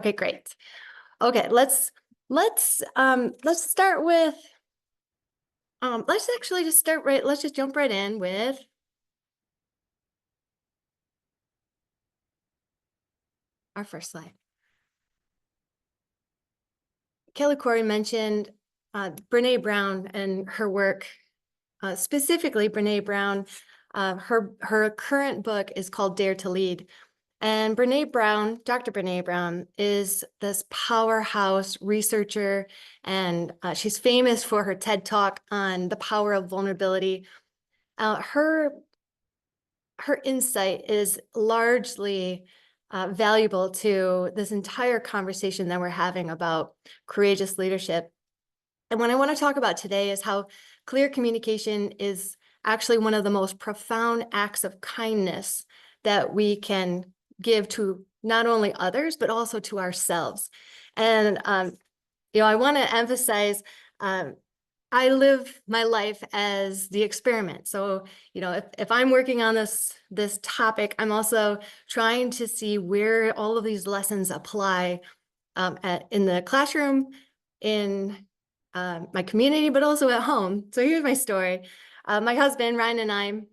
Okay, great. Okay, let's start with let's actually just start right, let's just jump right in with our first slide. Colloquium mentioned Brene Brown and her work, specifically Brene Brown. Her current book is called Dare to Lead. And Brene Brown, Dr. Brene Brown, is this powerhouse researcher, and she's famous for her TED Talk on the power of vulnerability. Her insight is largely valuable to this entire conversation that we're having about courageous leadership. And what I want to talk about today is how clear communication is actually one of the most profound acts of kindness that we can give to not only others, but also to ourselves. And, I want to emphasize, I live my life as the experiment. So, if I'm working on this topic, I'm also trying to see where all of these lessons apply in the classroom, in my community, but also at home. So here's my story. My husband, Ryan, and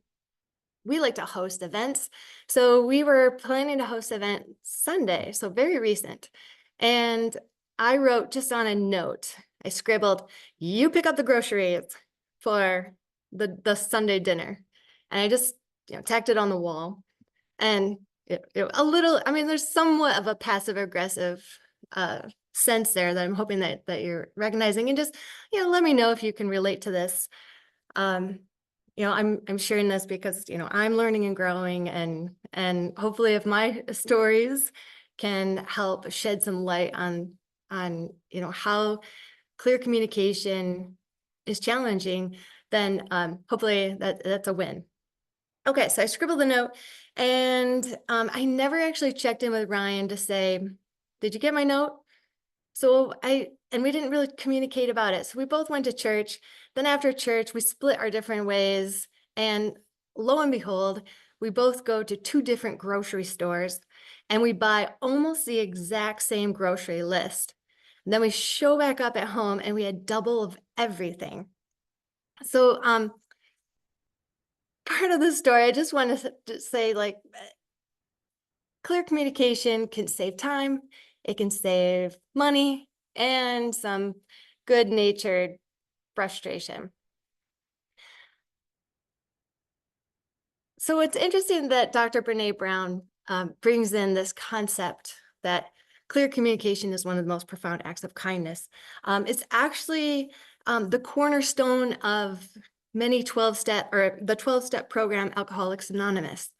we like to host events. So we were planning to host an event Sunday, so very recent. And I wrote just on a note, I scribbled, "You pick up the groceries for the Sunday dinner." And I just tacked it on the wall. And a little, I mean, there's somewhat of a passive aggressive sense there that I'm hoping that you're recognizing, and just let me know if you can relate to this. I'm sharing this because I'm learning and growing, and hopefully if my stories can help shed some light on how clear communication is challenging, then hopefully that's a win. Okay, so I scribbled a note, and I never actually checked in with Ryan to say, "Did you get my note?" And we didn't really communicate about it. So we both went to church. Then after church, we split our different ways. And lo and behold, we both go to two different grocery stores, and we buy almost the exact same grocery list. And then we show back up at home, and we had double of everything. So part of the story, I just want to say, clear communication can save time, it can save money, and some good-natured frustration. So it's interesting that Dr. Brene Brown brings in this concept that clear communication is one of the most profound acts of kindness. It's actually the cornerstone of many 12-step, or the 12-step program, Alcoholics Anonymous,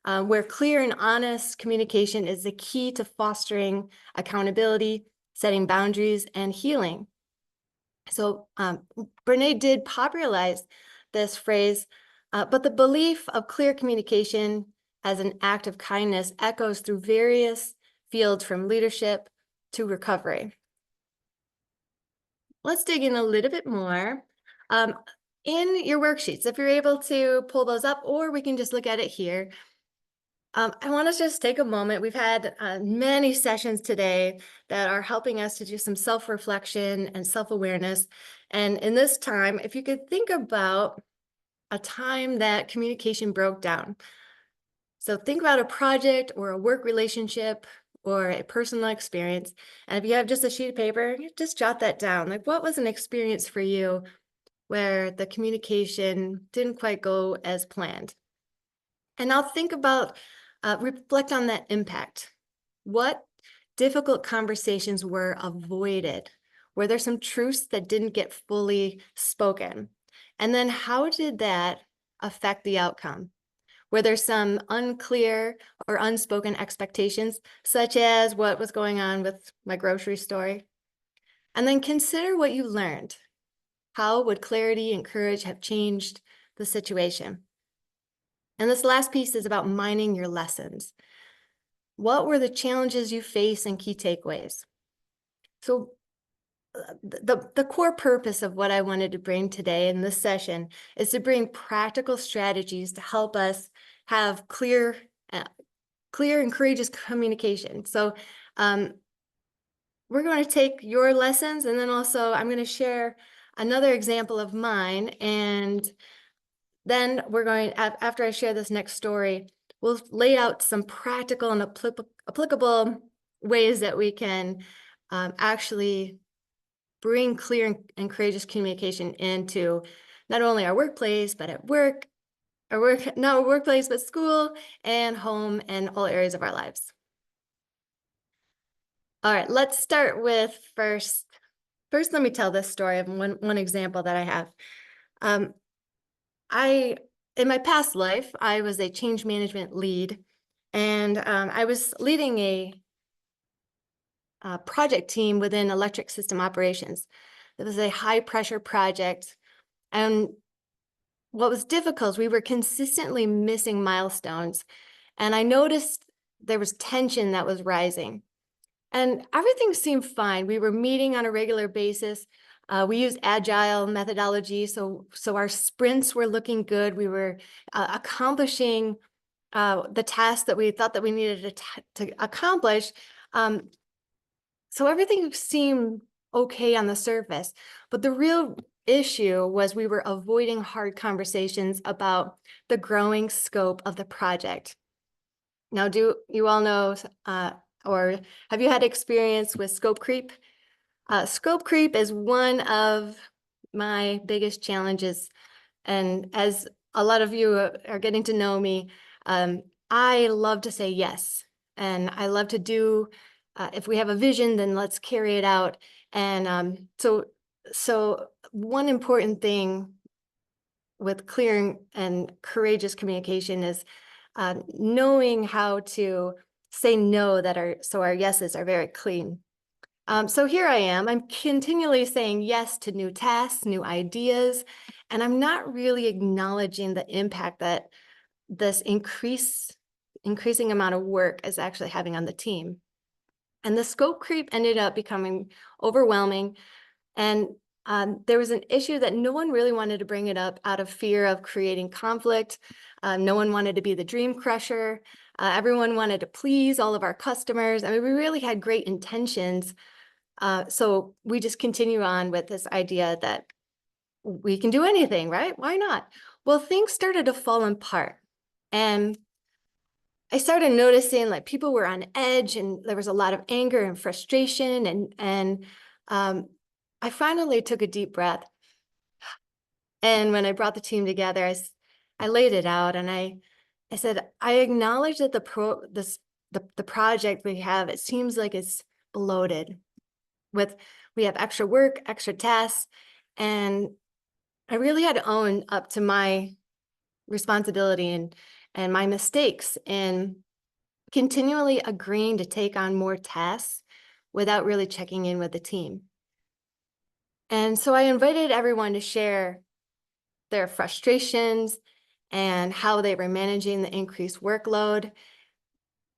where clear and honest communication is the key to fostering accountability, setting boundaries, and healing. So Brene did popularize this phrase, but the belief of clear communication as an act of kindness echoes through various fields, from leadership to recovery. Let's dig in a little bit more. In your worksheets, if you're able to pull those up, or we can just look at it here. I want to just take a moment. We've had many sessions today that are helping us to do some self-reflection and self-awareness. And in this time, if you could think about a time that communication broke down. So think about a project or a work relationship or a personal experience. And if you have just a sheet of paper, just jot that down. Like, what was an experience for you where the communication didn't quite go as planned? And now think about, reflect on that impact. What difficult conversations were avoided? Were there some truths that didn't get fully spoken? And then how did that affect the outcome? Were there some unclear or unspoken expectations, such as what was going on with my grocery store? And then consider what you learned. How would clarity and courage have changed the situation? And this last piece is about mining your lessons. What were the challenges you faced and key takeaways? So the core purpose of what I wanted to bring today in this session is to bring practical strategies to help us have clear and courageous communication. So we're going to take your lessons, and then also I'm going to share another example of mine. And then we're going, after I share this next story, we'll lay out some practical and applicable ways that we can actually bring clear and courageous communication into not only our workplace, but at work, not workplace, but school and home and all areas of our lives. All right, let's start with first, let me tell this story of one example that I have. In my past life, I was a change management lead, and I was leading a project team within electric system operations. It was a high pressure project, and what was difficult, we were consistently missing milestones, and I noticed there was tension that was rising. And everything seemed fine. We were meeting on a regular basis. We used agile methodology, so our sprints were looking good. We were accomplishing the tasks that we thought that we needed to accomplish. So everything seemed okay on the surface, but the real issue was we were avoiding hard conversations about the growing scope of the project. Now, do you all know, or have you had experience with scope creep? Scope creep is one of my biggest challenges. And as a lot of you are getting to know me, I love to say yes. And I love to do, if we have a vision, then let's carry it out. And so one important thing with clear and courageous communication is knowing how to say no so our yeses are very clean. So here I am, I'm continually saying yes to new tasks, new ideas, and I'm not really acknowledging the impact that this increasing amount of work is actually having on the team. And the scope creep ended up becoming overwhelming. And there was an issue that no one really wanted to bring it up out of fear of creating conflict. No one wanted to be the dream crusher. Everyone wanted to please all of our customers. I mean, we really had great intentions. So we just continue on with this idea that we can do anything, right? Why not? Well, things started to fall apart. And I started noticing like people were on edge, and there was a lot of anger and frustration. And I finally took a deep breath. And when I brought the team together, I laid it out, and I said, I acknowledge that the project we have, it seems like it's bloated. We have extra work, extra tasks, and I really had to own up to my responsibility and my mistakes in continually agreeing to take on more tasks without really checking in with the team. And so I invited everyone to share their frustrations and how they were managing the increased workload.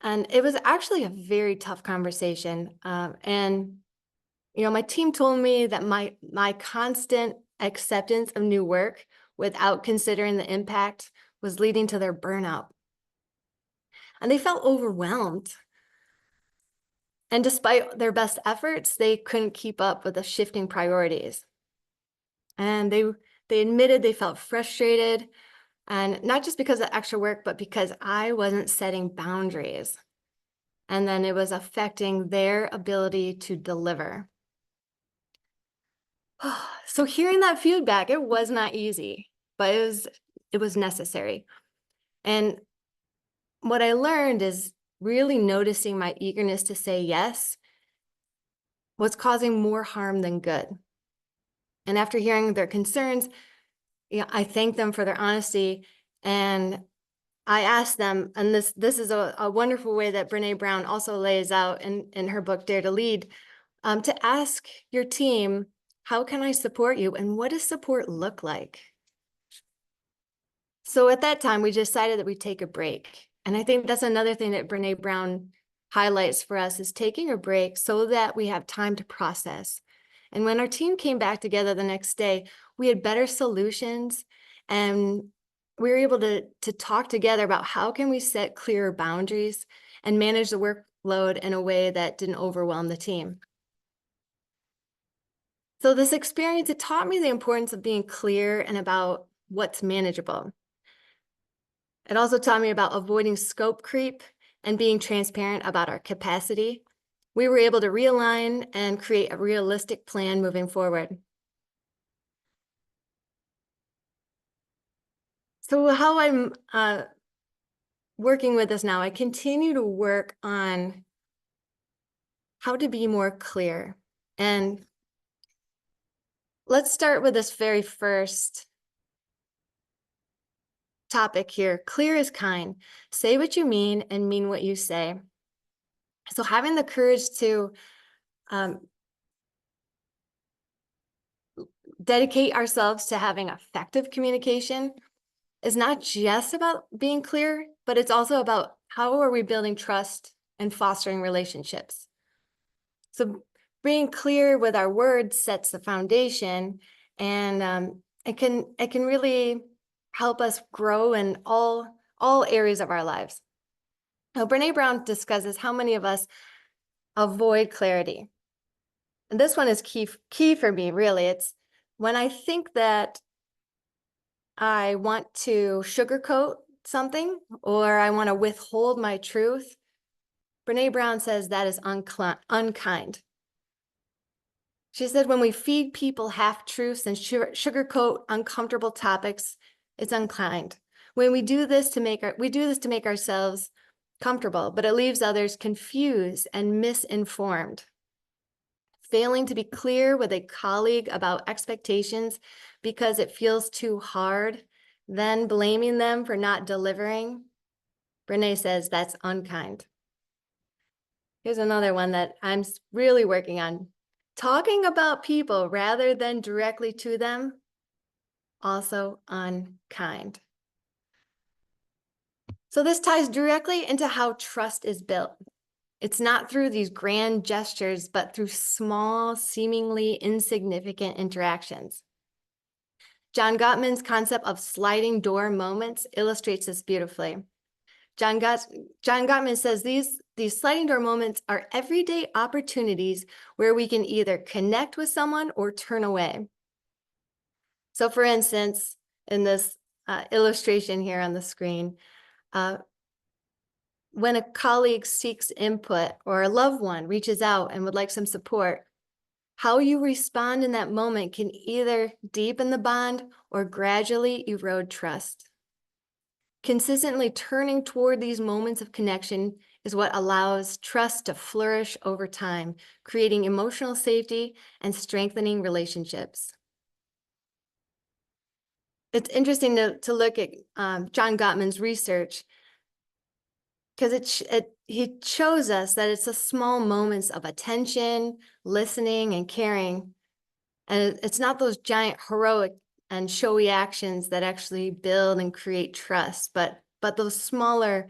And it was actually a very tough conversation. And my team told me that my constant acceptance of new work without considering the impact was leading to their burnout. And they felt overwhelmed. And despite their best efforts, they couldn't keep up with the shifting priorities. And they admitted they felt frustrated, and not just because of extra work, but because I wasn't setting boundaries. And then it was affecting their ability to deliver. So hearing that feedback, it was not easy, but it was necessary. And what I learned is really noticing my eagerness to say yes was causing more harm than good. And after hearing their concerns, I thanked them for their honesty, and I asked them, and this is a wonderful way that Brene Brown also lays out in her book, Dare to Lead, to ask your team, how can I support you? And what does support look like? So at that time, we decided that we'd take a break. And I think that's another thing that Brene Brown highlights for us, is taking a break so that we have time to process. And when our team came back together the next day, we had better solutions, and we were able to talk together about how can we set clearer boundaries and manage the workload in a way that didn't overwhelm the team. So this experience, it taught me the importance of being clear and about what's manageable. It also taught me about avoiding scope creep and being transparent about our capacity. We were able to realign and create a realistic plan moving forward. So how I'm working with this now, I continue to work on how to be more clear. And let's start with this very first topic here. Clear is kind. Say what you mean and mean what you say. So having the courage to dedicate ourselves to having effective communication is not just about being clear, but it's also about how are we building trust and fostering relationships. So being clear with our words sets the foundation, and it can really help us grow in all areas of our lives. Now, Brene Brown discusses how many of us avoid clarity. And this one is key for me, really. It's when I think that I want to sugarcoat something or I want to withhold my truth, Brene Brown says that is unkind. She said when we feed people half-truths and sugarcoat uncomfortable topics, it's unkind. When we do this to make ourselves comfortable, but it leaves others confused and misinformed. Failing to be clear with a colleague about expectations because it feels too hard, then blaming them for not delivering, Brene says that's unkind. Here's another one that I'm really working on. Talking about people rather than directly to them, also unkind. So this ties directly into how trust is built. It's not through these grand gestures, but through small, seemingly insignificant interactions. John Gottman's concept of sliding door moments illustrates this beautifully. John Gottman says these sliding door moments are everyday opportunities where we can either connect with someone or turn away. So for instance, in this illustration here on the screen, when a colleague seeks input or a loved one reaches out and would like some support, how you respond in that moment can either deepen the bond or gradually erode trust. Consistently turning toward these moments of connection is what allows trust to flourish over time, creating emotional safety and strengthening relationships. It's interesting to look at John Gottman's research because he shows us that it's the small moments of attention, listening, and caring. And it's not those giant heroic and showy actions that actually build and create trust, but those smaller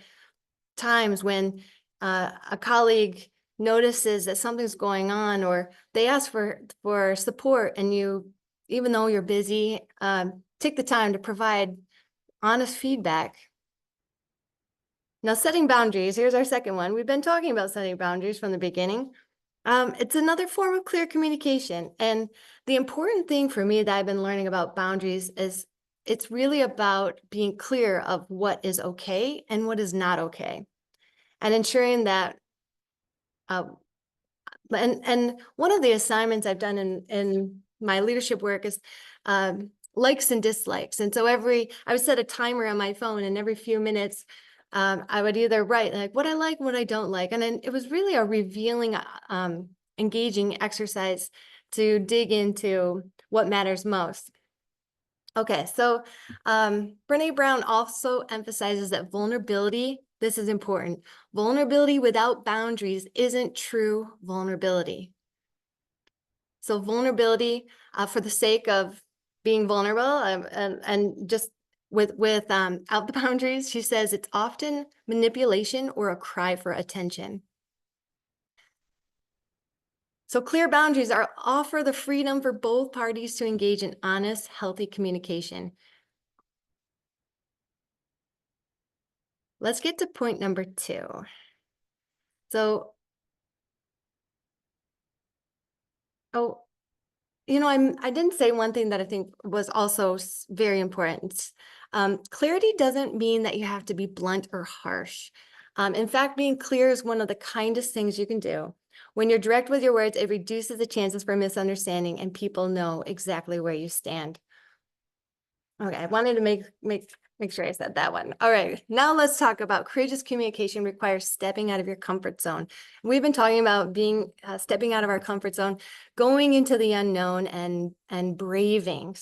times when a colleague notices that something's going on or they ask for support and you, even though you're busy, take the time to provide honest feedback. Now, setting boundaries, here's our second one. We've been talking about setting boundaries from the beginning. It's another form of clear communication. And the important thing for me that I've been learning about boundaries is it's really about being clear of what is okay and what is not okay. And ensuring that, and one of the assignments I've done in my leadership work is likes and dislikes. And so I would set a timer on my phone, and every few minutes, I would either write like what I like, what I don't like. And then it was really a revealing, engaging exercise to dig into what matters most. Okay, so Brene Brown also emphasizes that vulnerability, this is important, vulnerability without boundaries isn't true vulnerability. So vulnerability for the sake of being vulnerable and just without the boundaries, she says it's often manipulation or a cry for attention. So clear boundaries offer the freedom for both parties to engage in honest, healthy communication. Let's get to point number 2. So, I didn't say one thing that I think was also very important. Clarity doesn't mean that you have to be blunt or harsh. In fact, being clear is one of the kindest things you can do. When you're direct with your words, it reduces the chances for misunderstanding and people know exactly where you stand. Okay, I wanted to make sure I said that one. All right, now let's talk about courageous communication requires stepping out of your comfort zone. We've been talking about being stepping out of our comfort zone, going into the unknown and braving,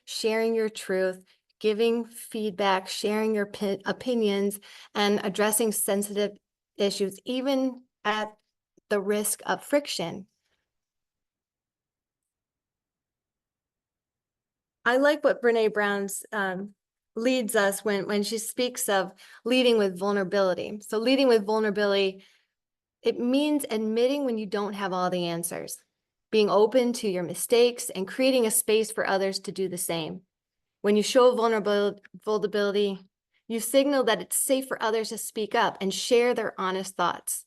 sharing your truth, giving feedback, sharing your opinions, and addressing sensitive issues, even at the risk of friction. I like what Brene Brown's leads us when she speaks of leading with vulnerability. So leading with vulnerability, it means admitting when you don't have all the answers, being open to your mistakes and creating a space for others to do the same. When you show vulnerability, you signal that it's safe for others to speak up and share their honest thoughts.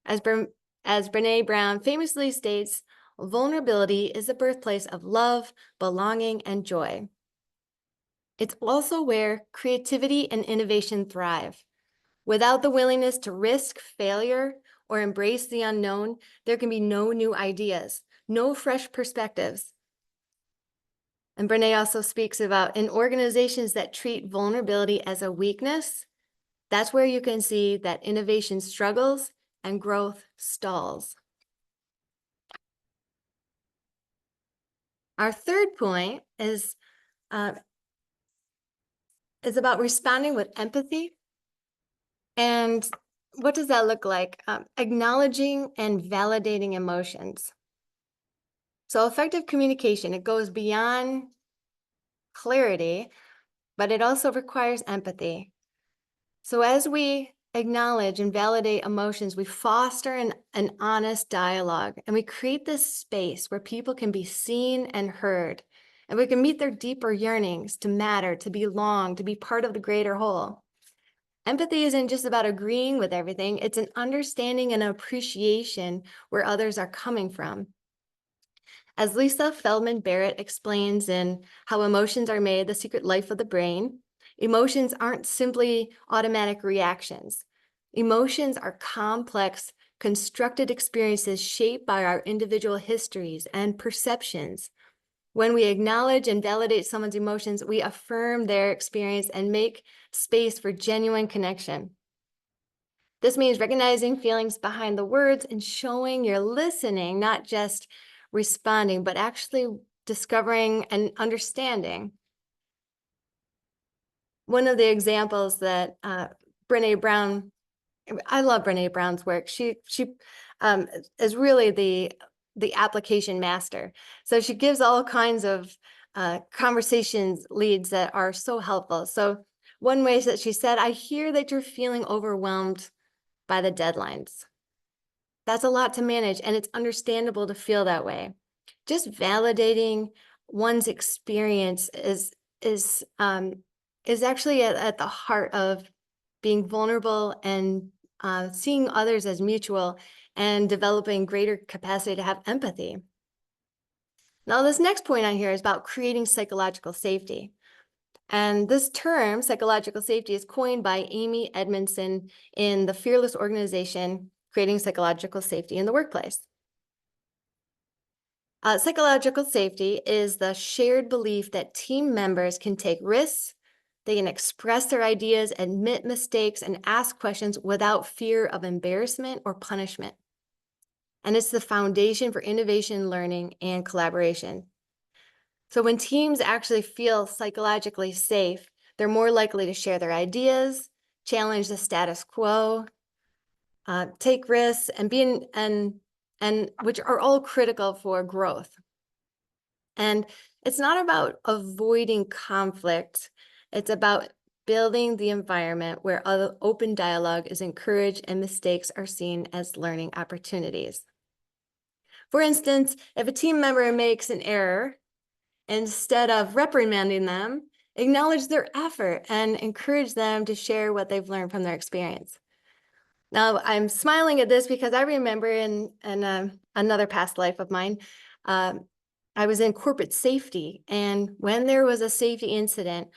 As Brene Brown famously states, vulnerability is the birthplace of love, belonging, and joy. It's also where creativity and innovation thrive. Without the willingness to risk failure or embrace the unknown, there can be no new ideas, no fresh perspectives. And Brene also speaks about in organizations that treat vulnerability as a weakness, that's where you can see that innovation struggles and growth stalls. Our third point is about responding with empathy. And what does that look like? Acknowledging and validating emotions. So effective communication, it goes beyond clarity, but it also requires empathy. So as we acknowledge and validate emotions, we foster an honest dialogue, and we create this space where people can be seen and heard, and we can meet their deeper yearnings to matter, to belong, to be part of the greater whole. Empathy isn't just about agreeing with everything, it's an understanding and appreciation where others are coming from. As Lisa Feldman Barrett explains in How Emotions Are Made, The Secret Life of the Brain, emotions aren't simply automatic reactions. Emotions are complex, constructed experiences shaped by our individual histories and perceptions. When we acknowledge and validate someone's emotions, we affirm their experience and make space for genuine connection. This means recognizing feelings behind the words and showing you're listening, not just responding, but actually discovering and understanding. One of the examples that Brene Brown, I love Brene Brown's work. She is really the application master. So she gives all kinds of conversations leads that are so helpful. So one way that she said, I hear that you're feeling overwhelmed by the deadlines. That's a lot to manage, and it's understandable to feel that way. Just validating one's experience is actually at the heart of being vulnerable and seeing others as mutual and developing greater capacity to have empathy. Now, this next point on here is about creating psychological safety. And this term, psychological safety, is coined by Amy Edmondson in the Fearless Organization, Creating Psychological Safety in the Workplace. Psychological safety is the shared belief that team members can take risks, they can express their ideas, admit mistakes, and ask questions without fear of embarrassment or punishment. And it's the foundation for innovation, learning, and collaboration. So when teams actually feel psychologically safe, they're more likely to share their ideas, challenge the status quo, take risks, and which are all critical for growth. And it's not about avoiding conflict. It's about building the environment where open dialogue is encouraged and mistakes are seen as learning opportunities. For instance, if a team member makes an error, instead of reprimanding them, acknowledge their effort and encourage them to share what they've learned from their experience. Now I'm smiling at this because I remember in another past life of mine, um, I was in corporate safety, and when there was a safety incident,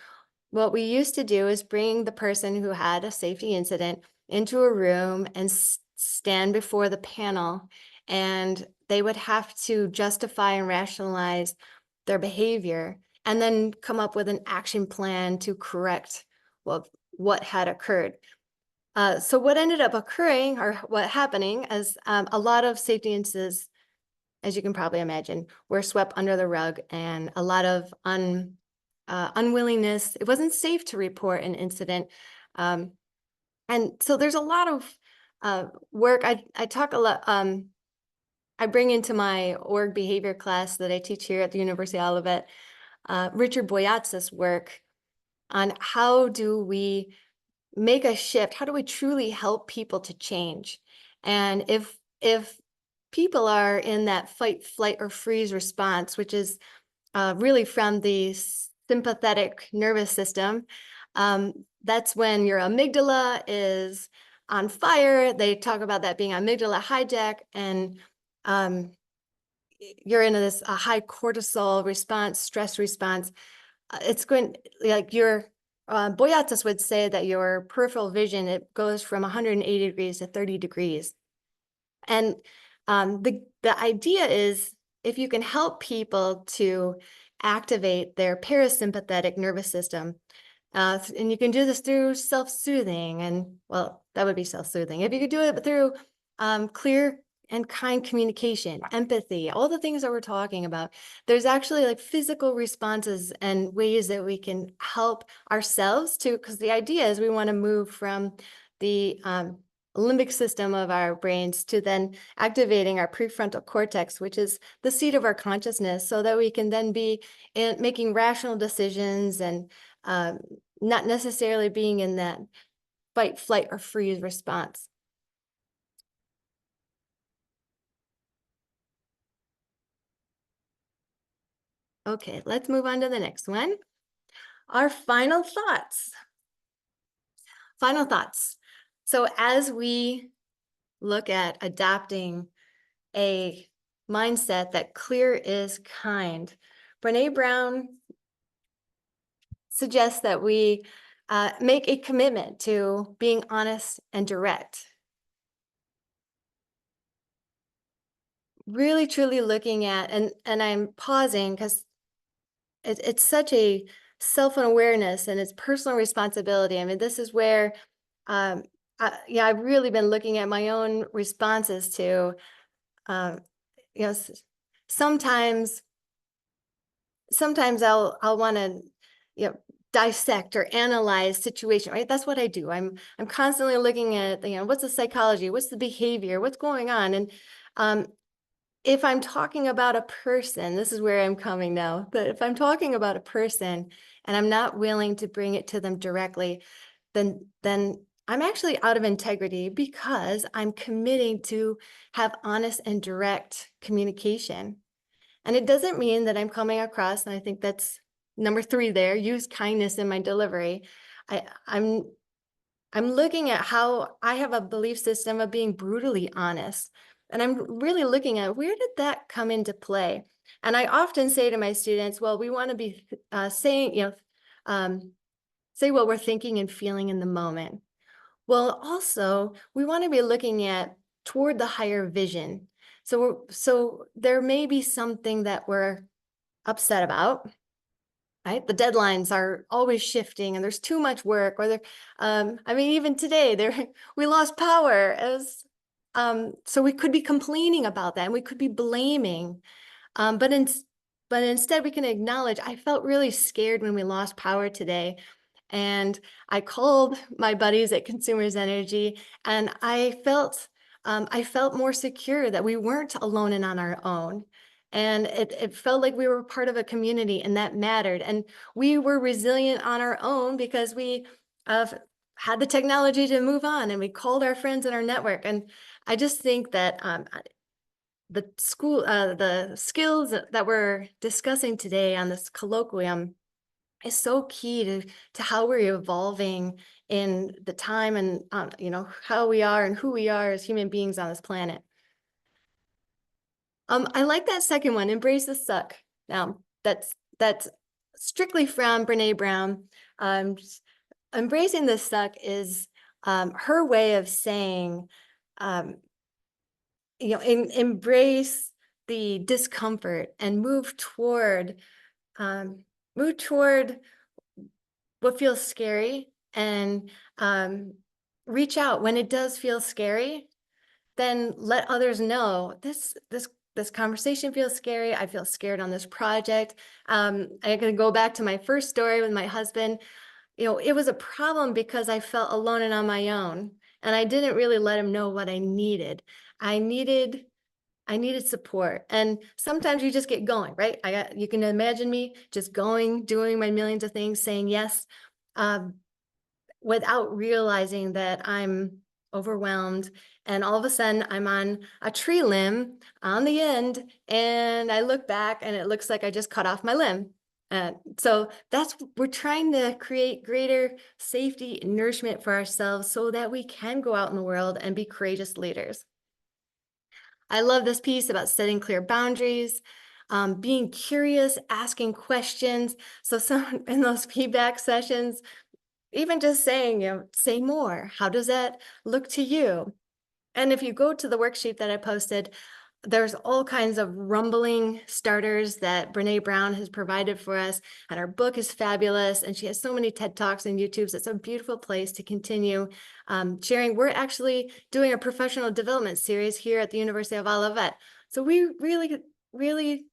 what we used to do is bring the person who had a safety incident into a room and stand before the panel, and they would have to justify and rationalize their behavior and then come up with an action plan to correct what had occurred. So what ended up occurring, or what happening, is a lot of safety incidents, as you can probably imagine, were swept under the rug, and a lot of unwillingness. It wasn't safe to report an incident. And so there's a lot of work. I talk a lot. I bring into my org behavior class that I teach here at the University of Olivet, Richard Boyatzis' work on how do we make a shift? How do we truly help people to change? And if people are in that fight, flight, or freeze response, which is really from the sympathetic nervous system, that's when your amygdala is on fire. They talk about that being amygdala hijack, and you're in this high cortisol response, stress response. It's going, like, your Boyatzis would say that your peripheral vision, it goes from 180 degrees to 30 degrees. And the idea is, if you can help people to activate their parasympathetic nervous system, and you can do this through self-soothing, and, well, that would be self-soothing. If you could do it through clear and kind communication, empathy, all the things that we're talking about, there's actually like physical responses and ways that we can help ourselves to, because the idea is we want to move from the limbic system of our brains to then activating our prefrontal cortex, which is the seat of our consciousness, so that we can then be making rational decisions and not necessarily being in that fight, flight, or freeze response. Okay, let's move on to the next one. Our final thoughts. Final thoughts. So as we look at adopting a mindset that clear is kind, Brene Brown suggests that we make a commitment to being honest and direct. Really, truly looking at, and I'm pausing because it's such a self-awareness and it's personal responsibility. I mean, this is where, yeah, I've really been looking at my own responses to, um, you know, sometimes I'll want to, you know, dissect or analyze situation, right? That's what I do. I'm constantly looking at, you know, what's the psychology, what's the behavior, what's going on, and um, if I'm talking about a person, this is where I'm coming now, but if I'm talking about a person and I'm not willing to bring it to them directly, then I'm actually out of integrity, because I'm committing to have honest and direct communication. And it doesn't mean that I'm coming across, and I think that's number 3 there, use kindness in my delivery. I'm looking at how I have a belief system of being brutally honest. And I'm really looking at, where did that come into play? And I often say to my students, well, we want to be saying, say what we're thinking and feeling in the moment. Well, also, we want to be looking at toward the higher vision. So there may be something that we're upset about, right? The deadlines are always shifting and there's too much work, or I mean, even today we lost power so we could be complaining about that and we could be blaming. But instead we can acknowledge, I felt really scared when we lost power today. And I called my buddies at Consumers Energy, and I felt more secure that we weren't alone and on our own. And it felt like we were part of a community, and that mattered. And we were resilient on our own because we had the technology to move on, and we called our friends in our network. And I just think that the skills that we're discussing today on this colloquium is so key to how we're evolving in the time and, how we are and who we are as human beings on this planet. I like that second one, embrace the suck. Now, that's strictly from Brene Brown. Embracing the suck is her way of saying, embrace the discomfort and move toward what feels scary, and reach out when it does feel scary. Then let others know this conversation feels scary. I feel scared on this project. I can go back to my first story with my husband. It was a problem because I felt alone and on my own, and I didn't really let him know what I needed. I needed support. And sometimes you just get going, right? You can imagine me just going, doing my millions of things, saying yes, without realizing that I'm overwhelmed. And all of a sudden I'm on a tree limb on the end, and I look back and it looks like I just cut off my limb. So we're trying to create greater safety and nourishment for ourselves so that we can go out in the world and be courageous leaders. I love this piece about setting clear boundaries, being curious, asking questions. So some in those feedback sessions, even just saying, say more. How does that look to you? And if you go to the worksheet that I posted, there's all kinds of rumbling starters that Brene Brown has provided for us. And our book is fabulous. And she has so many TED Talks and YouTubes. It's a beautiful place to continue sharing. We're actually doing a professional development series here at the University of Olivet. So we really, really,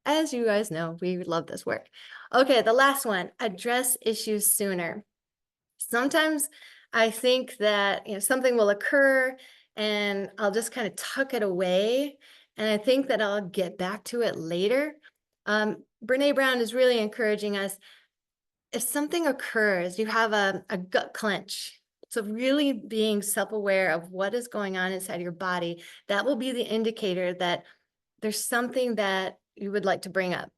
as you guys know, we love this work. Okay, the last one, address issues sooner. Sometimes I think that something will occur and I'll just kind of tuck it away, and I think that I'll get back to it later. Brene Brown is really encouraging us, if something occurs, you have a gut clench. So really being self-aware of what is going on inside your body, that will be the indicator that there's something that you would like to bring up.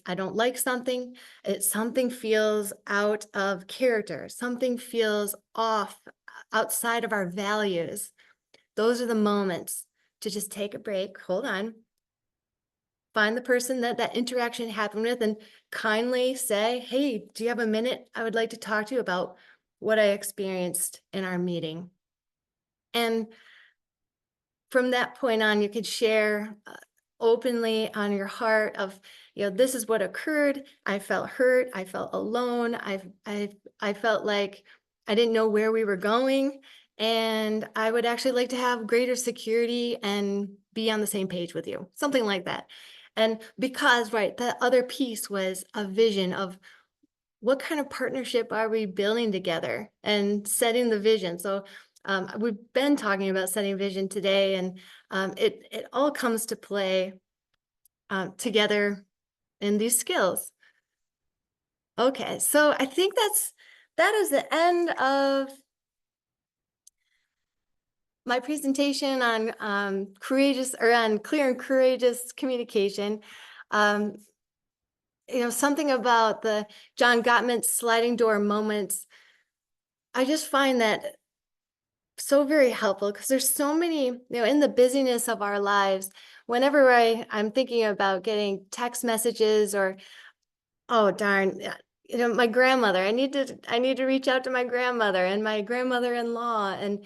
I don't like something, something feels out of character, something feels off, outside of our values. Those are the moments to just take a break, hold on, find the person that interaction happened with, and kindly say, hey, do you have a minute? I would like to talk to you about what I experienced in our meeting. And from that point on, you could share openly on your heart of, this is what occurred. I felt hurt. I felt alone. I felt like I didn't know where we were going. And I would actually like to have greater security and be on the same page with you, something like that. And because, right, the other piece was a vision of what kind of partnership are we building together and setting the vision. So we've been talking about setting vision today, and it all comes to play together in these skills. Okay, so I think that is the end of my presentation on courageous, or on clear and courageous communication. Something about the John Gottman sliding door moments, I just find that so very helpful, because there's so many, in the busyness of our lives, whenever I'm thinking about getting text messages or, oh darn, my grandmother, I need to reach out to my grandmother and my grandmother-in-law, and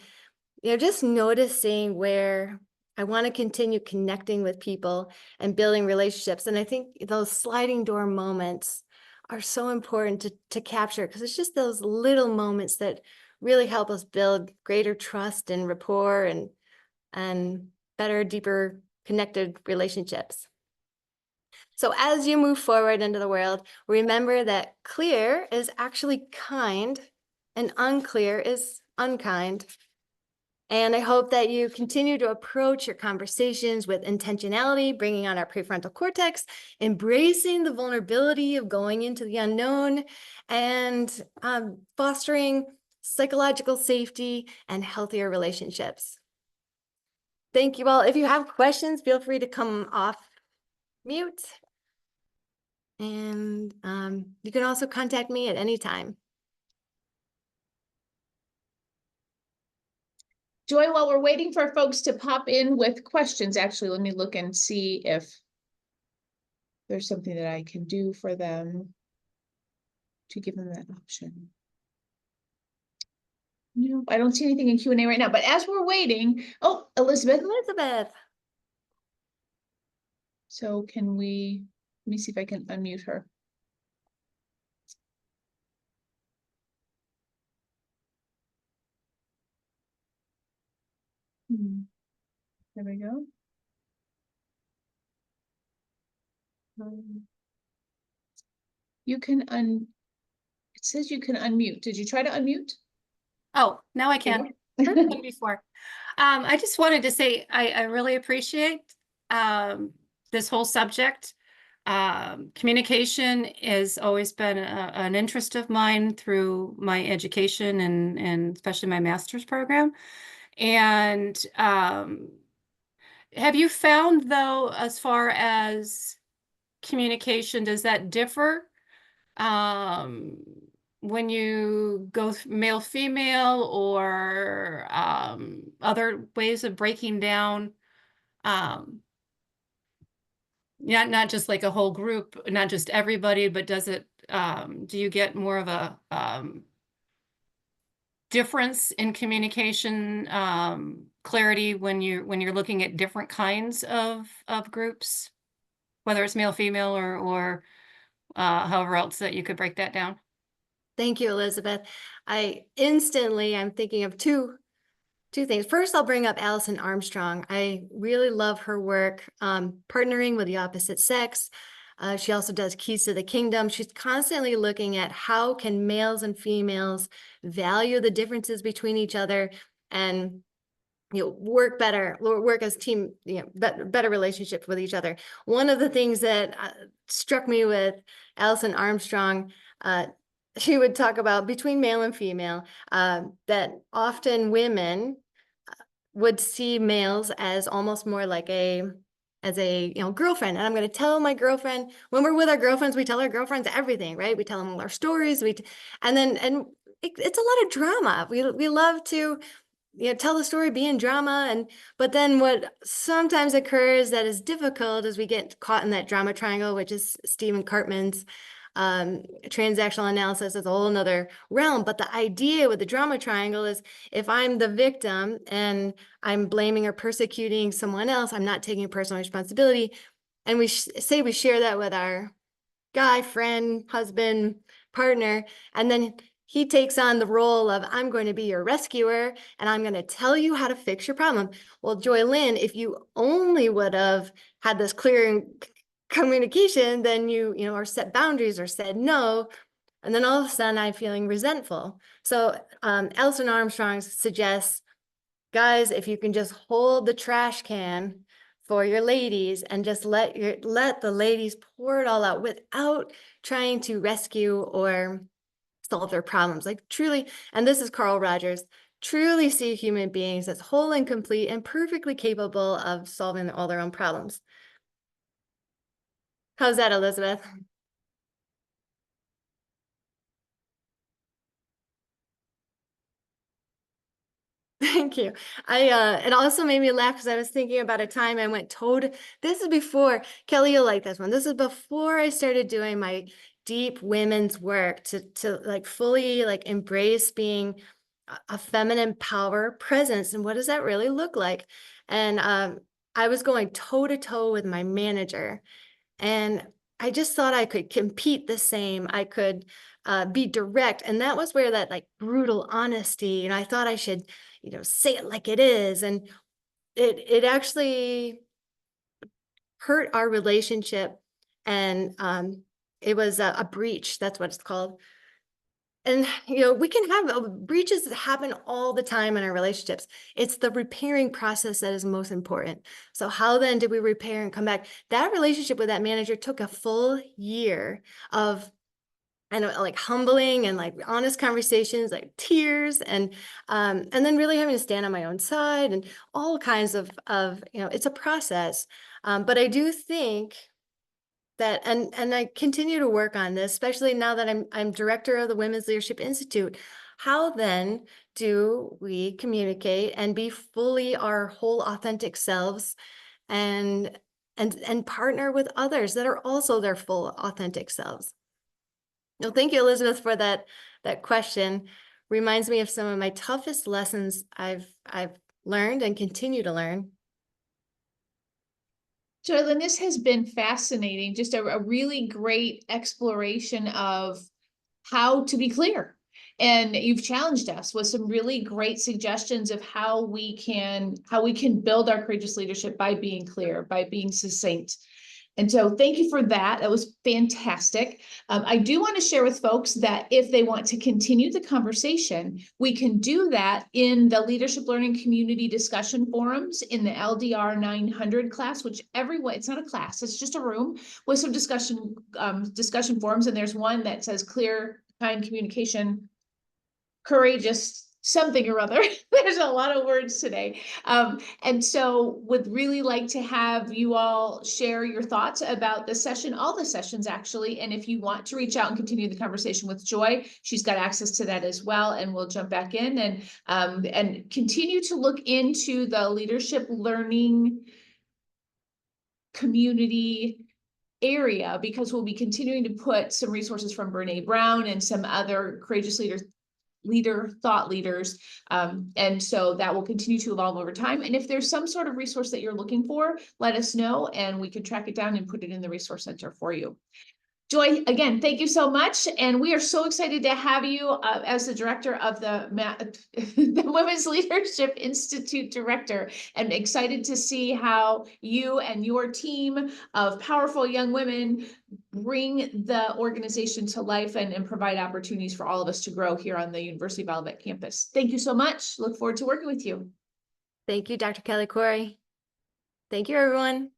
just noticing where I want to continue connecting with people and building relationships. And I think those sliding door moments are so important to capture, because it's just those little moments that really help us build greater trust and rapport and better, deeper connected relationships. So as you move forward into the world, remember that clear is actually kind and unclear is unkind. And I hope that you continue to approach your conversations with intentionality, bringing on our prefrontal cortex, embracing the vulnerability of going into the unknown, and fostering psychological safety and healthier relationships. Thank you all. If you have questions, feel free to come off mute. And you can also contact me at any time. Joy, while we're waiting for folks to pop in with questions, actually, let me look and see if there's something that I can do for them to give them that option. No, I don't see anything in Q&A right now, but as we're waiting, oh, Elizabeth. Elizabeth. So can we, let me see if I can unmute her. There we go. You can it says you can unmute. Did you try to unmute? Oh, now I can. Before. I just wanted to say I really appreciate this whole subject. Communication has always been an interest of mine through my education and especially my master's program. And have you found, though, as far as communication, does that differ when you go male female or other ways of breaking down not just like a whole group, not just everybody, but does it do you get more of a difference in communication clarity when you're looking at different kinds of groups, whether it's male female or however else that you could break that down? Thank you, Elizabeth. I'm thinking of two things. First, I'll bring up Alison Armstrong. I really love her work, partnering with the opposite sex. She also does Keys to the Kingdom. She's constantly looking at how can males and females value the differences between each other and work better, work as team, better relationship with each other. One of the things that struck me with Alison Armstrong, she would talk about between male and female, that often women would see males as almost more like as a girlfriend. And I'm going to tell my girlfriend, when we're with our girlfriends, we tell our girlfriends everything, right? We tell them all our stories. And it's a lot of drama. We love to tell the story, be in drama. But then what sometimes occurs that is difficult is we get caught in that drama triangle, which is Stephen Cartman's transactional analysis is a whole nother realm. But the idea with the drama triangle is if I'm the victim and I'm blaming or persecuting someone else, I'm not taking personal responsibility. And we say we share that with our guy, friend, husband, partner, and then he takes on the role of, I'm going to be your rescuer and I'm going to tell you how to fix your problem. Well, Joylyn, if you only would have had this clear communication, then or set boundaries or said no, and then all of a sudden I'm feeling resentful. So Alison Armstrong suggests, guys, if you can just hold the trash can for your ladies and just let the ladies pour it all out without trying to rescue or solve their problems. Like truly, and this is Carl Rogers, truly see human beings as whole and complete and perfectly capable of solving all their own problems. How's that, Elizabeth? Thank you. It also made me laugh because I was thinking about a time I went this is before, Kelly, you'll like this one. This is before I started doing my deep women's work to like fully like embrace being a feminine power presence. And what does that really look like? And I was going toe to toe with my manager. And I just thought I could compete the same. I could be direct. And that was where that like brutal honesty, I thought I should, say it like it is. And it actually hurt our relationship. And it was a breach. That's what it's called. And, we can have breaches that happen all the time in our relationships. It's the repairing process that is most important. So how then did we repair and come back? That relationship with that manager took a full year of, like humbling and like honest conversations, like tears, and then really having to stand on my own side and all kinds of it's a process. But I do think that, and I continue to work on this, especially now that I'm director of the Women's Leadership Institute. How then do we communicate and be fully our whole authentic selves and partner with others that are also their full authentic selves? Well, thank you, Elizabeth, for that question. Reminds me of some of my toughest lessons I've learned and continue to learn. Joylyn, this has been fascinating, just a really great exploration of how to be clear. And you've challenged us with some really great suggestions of how we can build our courageous leadership by being clear, by being succinct. And so thank you for that. That was fantastic. I do want to share with folks that if they want to continue the conversation, we can do that in the Leadership Learning Community discussion forums in the LDR 900 class, which everyone, it's not a class, it's just a room with some discussion forums. And there's one that says clear, kind communication, courageous, something or other. There's a lot of words today. And so would really like to have you all share your thoughts about the session, all the sessions actually. And if you want to reach out and continue the conversation with Joy, she's got access to that as well. And we'll jump back in and continue to look into the leadership learning community area, because we'll be continuing to put some resources from Brene Brown and some other courageous thought leaders. And so that will continue to evolve over time. And if there's some sort of resource that you're looking for, let us know and we can track it down and put it in the resource center for you. Joy, again, thank you so much. And we are so excited to have you as the director of the Women's Leadership Institute director, and excited to see how you and your team of powerful young women bring the organization to life and provide opportunities for all of us to grow here on the University of Olivet campus. Thank you so much. Look forward to working with you. Thank you, Dr. Kelly Corey. Thank you, everyone.